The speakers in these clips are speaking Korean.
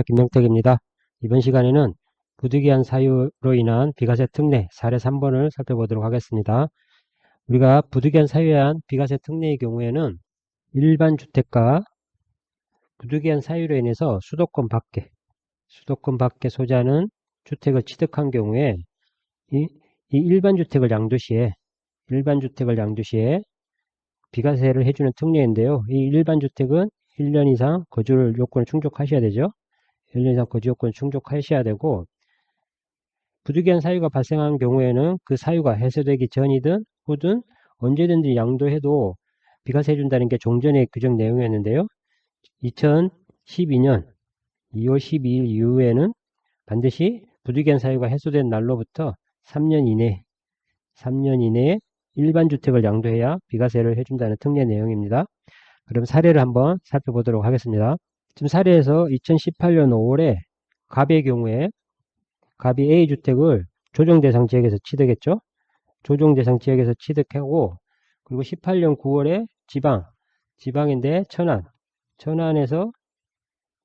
김명택입니다. 이번 시간에는 부득이한 사유로 인한 비과세 특례 사례 3번을 살펴보도록 하겠습니다. 우리가 부득이한 사유에 의한 비과세 특례의 경우에는 일반 주택가 부득이한 사유로 인해서 수도권 밖에 소재하는 주택을 취득한 경우에 이 일반 주택을 양도시에 비과세를 해주는 특례인데요. 이 일반 주택은 1년 이상 거주를 요건을 충족하셔야 되죠. 1년 이상 거주 요건을 충족하셔야 되고, 부득이한 사유가 발생한 경우에는 그 사유가 해소되기 전이든 후든 언제든지 양도해도 비과세 해준다는 게 종전의 규정 내용이었는데요. 2012년 2월 12일 이후에는 반드시 부득이한 사유가 해소된 날로부터 3년 이내에 일반 주택을 양도해야 비과세를 해준다는 특례 내용입니다. 그럼 사례를 한번 살펴보도록 하겠습니다. 지금 사례에서 2018년 5월에 갑의 경우에 갑이 A주택을 조정대상 지역에서 취득했죠. 조정대상 지역에서 취득하고, 그리고 18년 9월에 지방인데 천안에서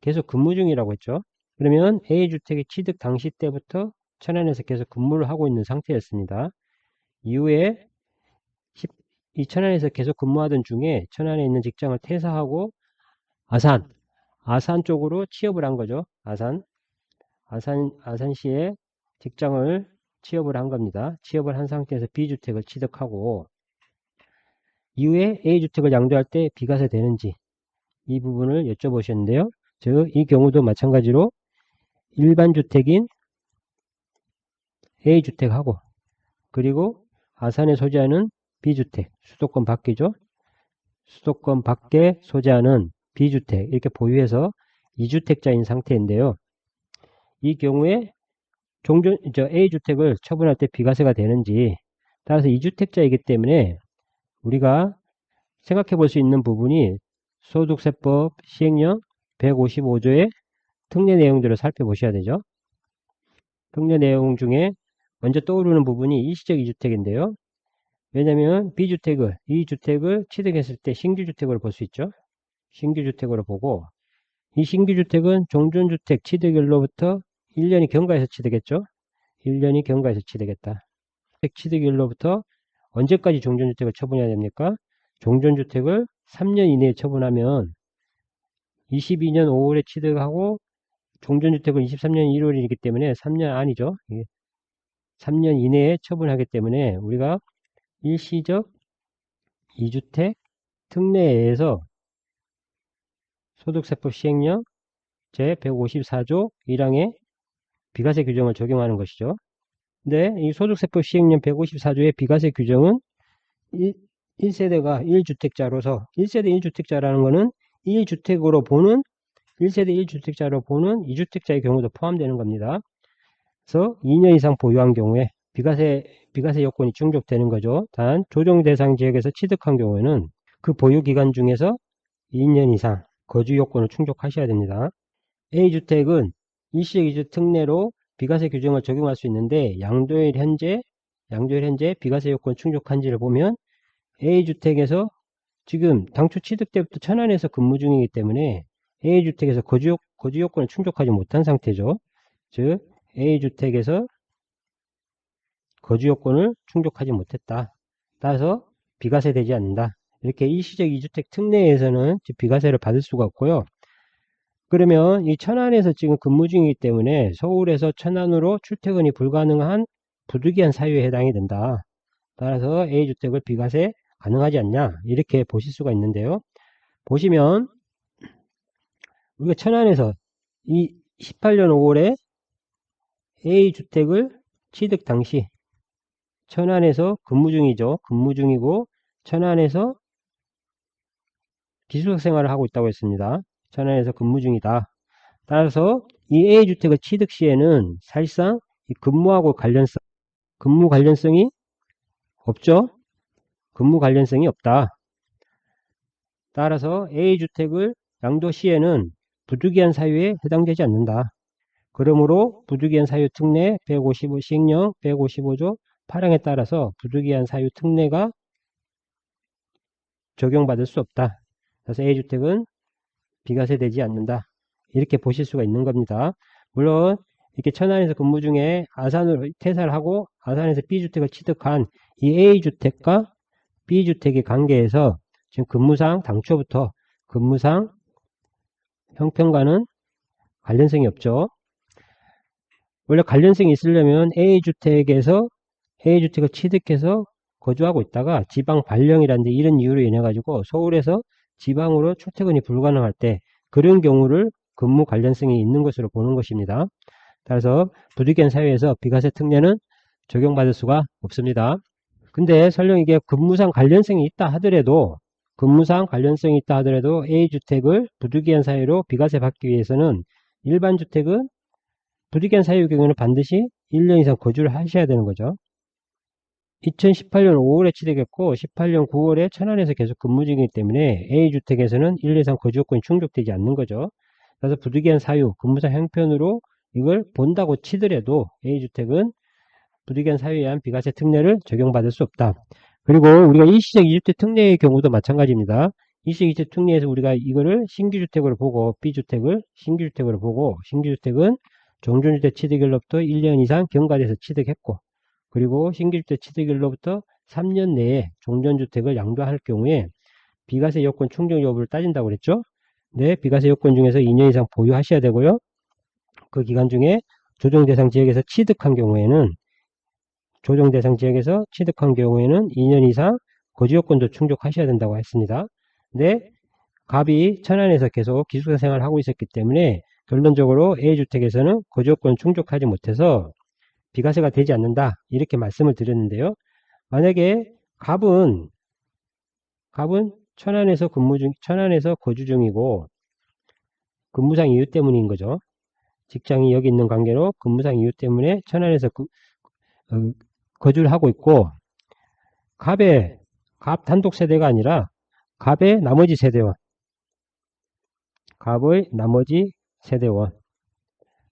계속 근무 중이라고 했죠. 그러면 A주택의 취득 당시 때부터 천안에서 계속 근무를 하고 있는 상태였습니다. 이후에 이 천안에서 계속 근무하던 중에 천안에 있는 직장을 퇴사하고 아산 쪽으로 취업을 한 거죠. 아산시에 직장을 취업을 한 겁니다. 취업을 한 상태에서 B주택을 취득하고 이후에 A주택을 양도할 때 비과세 되는지 이 부분을 여쭤보셨는데요. 즉, 이 경우도 마찬가지로 일반 주택인 A주택하고 그리고 아산에 소재하는 B주택, 수도권 밖이죠. 수도권 밖에 소재하는 B주택 이렇게 보유해서 2주택자인 상태인데요. 이 경우에 A주택을 처분할 때 비과세가 되는지, 따라서 2주택자이기 때문에 우리가 생각해 볼 수 있는 부분이 소득세법 시행령 155조의 특례 내용들을 살펴보셔야 되죠. 특례 내용 중에 먼저 떠오르는 부분이 일시적 2주택인데요. 왜냐하면 이 주택을 취득했을 때 신규주택으로 볼 수 있죠. 신규주택으로 보고, 이 신규주택은 종전주택 취득일로부터 1년이 경과해서 취득했죠. 1년이 경과해서 취득했다. 취득일로부터 언제까지 종전주택을 처분해야 됩니까? 종전주택을 3년 이내에 처분하면 22년 5월에 취득하고 종전주택은 23년 1월이기 때문에 3년 아니죠. 3년 이내에 처분하기 때문에 우리가 일시적 2주택 특례에 의해서 소득세법 시행령 제154조 1항의 비과세 규정을 적용하는 것이죠. 근데 이 소득세법 시행령 154조의 비과세 규정은 1세대가 1주택자로서 1세대 1주택자라는 것은 1주택으로 보는 1세대 1주택자로 보는 2주택자의 경우도 포함되는 겁니다. 그래서 2년 이상 보유한 경우에 비과세 요건이 충족되는 거죠. 단 조정 대상 지역에서 취득한 경우에는 그 보유 기간 중에서 2년 이상 거주 요건을 충족하셔야 됩니다. A주택은 일시적 2주 특례로 비과세 규정을 적용할 수 있는데 양도일 현재 비과세 요건 충족한지를 보면 A주택에서 지금 당초 취득 때부터 천안에서 근무 중이기 때문에 A주택에서 거주 요건을 충족하지 못한 상태죠. 즉 A주택에서 거주 요건을 충족하지 못했다. 따라서 비과세 되지 않는다. 이렇게 일시적 2주택 특례에서는 비과세를 받을 수가 없고요. 그러면 이 천안에서 지금 근무 중이기 때문에 서울에서 천안으로 출퇴근이 불가능한 부득이한 사유에 해당이 된다. 따라서 A주택을 비과세 가능하지 않냐 이렇게 보실 수가 있는데요. 보시면 우리가 천안에서 이 18년 5월에 A주택을 취득 당시 천안에서 근무 중이고 천안에서 기숙사 생활을 하고 있다고 했습니다. 천안에서 근무 중이다. 따라서 이 A주택을 취득 시에는 사실상 이 근무 관련성이 없죠. 근무 관련성이 없다. 따라서 A주택을 양도 시에는 부득이한 사유에 해당되지 않는다. 그러므로 부득이한 사유 특례 155 시행령 155조 8항에 따라서 부득이한 사유 특례가 적용받을 수 없다. 그래서 A주택은 비과세 되지 않는다. 이렇게 보실 수가 있는 겁니다. 물론 이렇게 천안에서 근무 중에 아산으로 퇴사를 하고 아산에서 B주택을 취득한 이 A주택과 B주택의 관계에서 지금 근무상 당초부터 근무상 형편과는 관련성이 없죠. 원래 관련성이 있으려면 A주택을 취득해서 거주하고 있다가 지방 발령이라는 이런 이유로 인해 가지고 서울에서 지방으로 출퇴근이 불가능할 때 그런 경우를 근무 관련성이 있는 것으로 보는 것입니다. 따라서 부득이한 사유에서 비과세 특례는 적용받을 수가 없습니다. 근데 설령 이게 근무상 관련성이 있다 하더라도 A주택을 부득이한 사유로 비과세 받기 위해서는 일반 주택은 부득이한 사유의 경우는 반드시 1년 이상 거주를 하셔야 되는 거죠. 2018년 5월에 취득했고 18년 9월에 천안에서 계속 근무 중이기 때문에 A주택에서는 1년 이상 거주 요건이 충족되지 않는 거죠. 그래서 부득이한 사유, 근무상 형편으로 이걸 본다고 치더라도 A주택은 부득이한 사유에 의한 비과세 특례를 적용받을 수 없다. 그리고 우리가 일시적 2주택 특례의 경우도 마찬가지입니다. 일시적 2주택 특례에서 우리가 이거를 신규주택으로 보고 B주택을 신규주택으로 보고 신규주택은 종전주택 취득일로부터 1년 이상 경과돼서 취득했고 그리고 신규주택 취득일로부터 3년 내에 종전주택을 양도할 경우에 비과세 요건 충족 여부를 따진다고 그랬죠. 네, 비과세 요건 중에서 2년 이상 보유하셔야 되고요. 그 기간 중에 조정대상 지역에서 취득한 경우에는 2년 이상 거주요건도 충족하셔야 된다고 했습니다. 근데 갑이 천안에서 계속 기숙사 생활을 하고 있었기 때문에 결론적으로 A주택에서는 거주요건 충족하지 못해서 비과세가 되지 않는다 이렇게 말씀을 드렸는데요. 만약에 갑은 천안에서 거주 중이고 근무상 이유 때문인 거죠. 직장이 여기 있는 관계로 근무상 이유 때문에 천안에서 거주를 하고 있고 갑 단독 세대가 아니라 갑의 나머지 세대원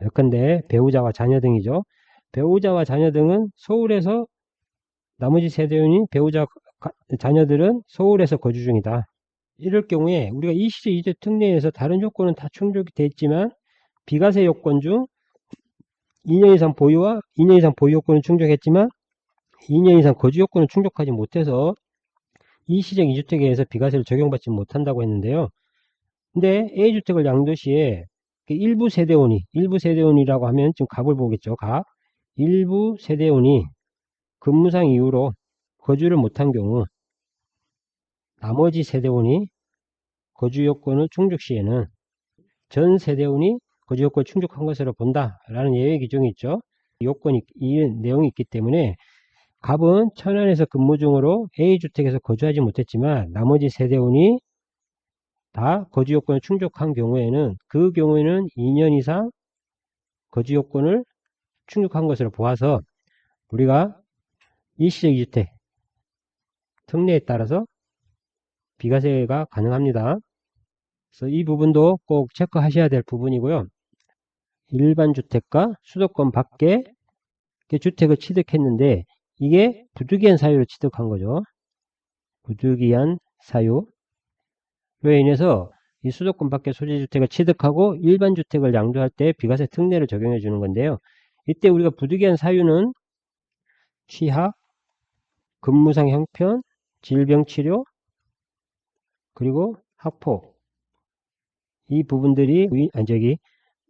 예컨대 배우자와 자녀 등이죠. 배우자와 자녀 등은 서울에서 나머지 세대원인 자녀들은 서울에서 거주 중이다. 이럴 경우에 우리가 일시적 2주택 특례에서 다른 요건은 다 충족이 됐지만 비과세 요건 중 2년 이상 보유 요건은 충족했지만 2년 이상 거주 요건을 충족하지 못해서 일시적 2주택에 의해서 비과세를 적용받지 못한다고 했는데요. 근데 A주택을 양도 시에 일부 세대원이라고 하면 지금 갑을 보겠죠. 일부 세대원이 근무상 이유로 거주를 못한 경우 나머지 세대원이 거주 요건을 충족 시에는 전 세대원이 거주 요건을 충족한 것으로 본다라는 예외 규정이 있죠. 이 내용이 있기 때문에 갑은 천안에서 근무 중으로 A주택에서 거주하지 못했지만 나머지 세대원이 다 거주 요건을 충족한 경우에는 2년 이상 거주 요건을 충족한 것으로 보아서 우리가 일시적 2주택 특례에 따라서 비과세가 가능합니다. 그래서 이 부분도 꼭 체크하셔야 될 부분이고요. 일반 주택과 수도권 밖에 주택을 취득했는데 이게 부득이한 사유로 취득한 거죠. 부득이한 사유로 인해서 이 수도권 밖에 소재주택을 취득하고 일반 주택을 양도할 때 비과세 특례를 적용해 주는 건데요. 이때 우리가 부득이한 사유는 취학, 근무상 형편, 질병치료, 그리고 학폭 이 부분들이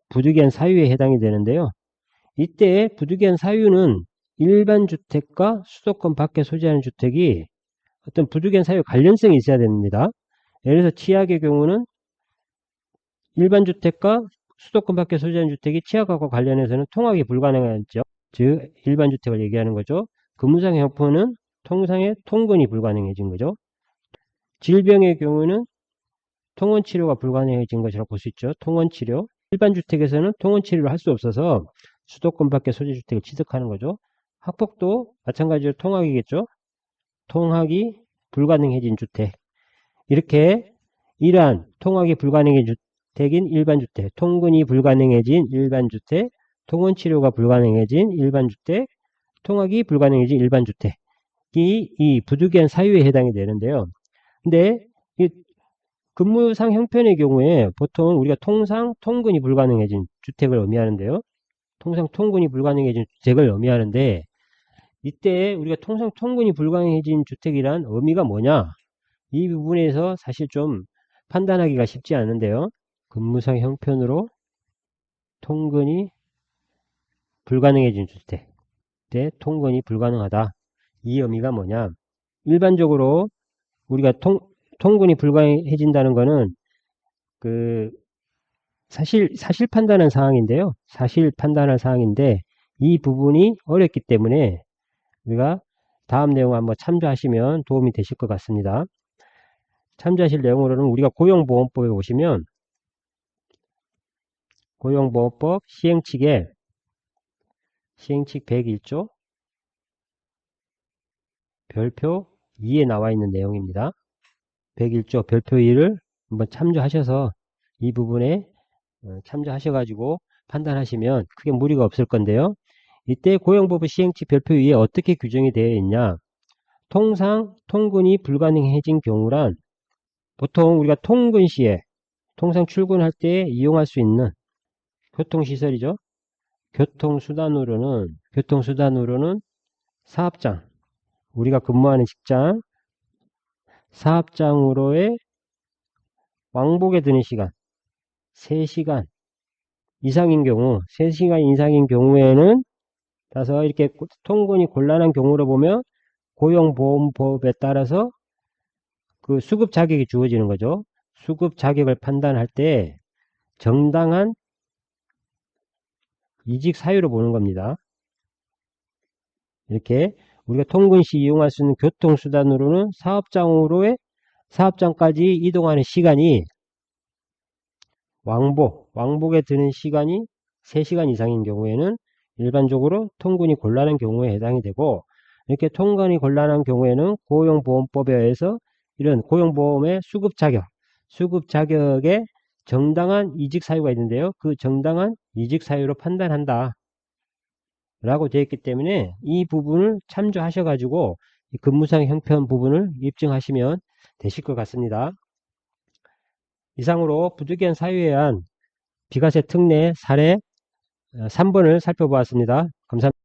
부득이한 사유에 해당이 되는데요. 이때 부득이한 사유는 일반 주택과 수도권 밖에 소재하는 주택이 어떤 부득이한 사유 관련성이 있어야 됩니다. 예를 들어서 취약의 경우는 일반 주택과 수도권 밖에 소재하는 주택이 취약과 관련해서는 통학이 불가능하죠. 즉 일반 주택을 얘기하는 거죠. 근무상 형편은 통근이 불가능해진 거죠. 질병의 경우는 통원치료가 불가능해진 것이라고 볼 수 있죠. 통원치료. 일반 주택에서는 통원치료를 할 수 없어서 수도권 밖에 소재주택을 취득하는 거죠. 학폭도 마찬가지로 통학이겠죠. 통학이 불가능해진 주택. 이렇게 이러한 통학이 불가능해진 주택인 일반주택, 통근이 불가능해진 일반주택, 통원치료가 불가능해진 일반주택, 통학이 불가능해진 일반주택이 이 부득이한 사유에 해당이 되는데요. 근데 근무상 형편의 경우에 보통 우리가 통상 통근이 불가능해진 주택을 의미하는데요. 통상 통근이 불가능해진 주택을 의미하는데 이때 우리가 통상 통근이 불가능해진 주택이란 의미가 뭐냐? 이 부분에서 사실 좀 판단하기가 쉽지 않은데요. 근무상 형편으로 통근이 불가능해진 주택 때 통근이 불가능하다. 이 의미가 뭐냐? 일반적으로 우리가 통근이 불가능해진다는 거는 그 사실 판단한 사항인데요. 사실 판단할 사항인데 이 부분이 어렵기 때문에 우리가 다음 내용 한번 참조하시면 도움이 되실 것 같습니다. 참조하실 내용으로는 우리가 고용보험법에 보시면 고용보험법 시행칙에 시행칙 101조 별표 2에 나와 있는 내용입니다. 101조 별표 2를 한번 참조하셔서 이 부분에 참조하셔가지고 판단하시면 크게 무리가 없을 건데요. 이때 고용보험 시행칙 별표 2에 어떻게 규정이 되어 있냐? 통상 통근이 불가능해진 경우란 보통 우리가 통근 시에 통상 출근할 때 이용할 수 있는 교통시설이죠. 교통수단으로는 사업장, 우리가 근무하는 직장, 사업장으로의 왕복에 드는 시간, 3시간 이상인 경우, 3시간 이상인 경우에는 따라서 이렇게 통근이 곤란한 경우로 보면 고용보험법에 따라서 그 수급 자격이 주어지는 거죠. 수급 자격을 판단할 때 정당한 이직 사유로 보는 겁니다. 이렇게 우리가 통근 시 이용할 수 있는 교통수단으로는 사업장까지 이동하는 시간이 왕복에 드는 시간이 3시간 이상인 경우에는 일반적으로 통근이 곤란한 경우에 해당이 되고 이렇게 통근이 곤란한 경우에는 고용보험법에 의해서 이런 고용보험의 수급 자격에 정당한 이직 사유가 있는데요. 그 정당한 이직 사유로 판단한다. 라고 되어 있기 때문에 이 부분을 참조하셔가지고 근무상 형편 부분을 입증하시면 되실 것 같습니다. 이상으로 부득이한 사유에 의한 비과세 특례 사례 3번을 살펴보았습니다. 감사합니다.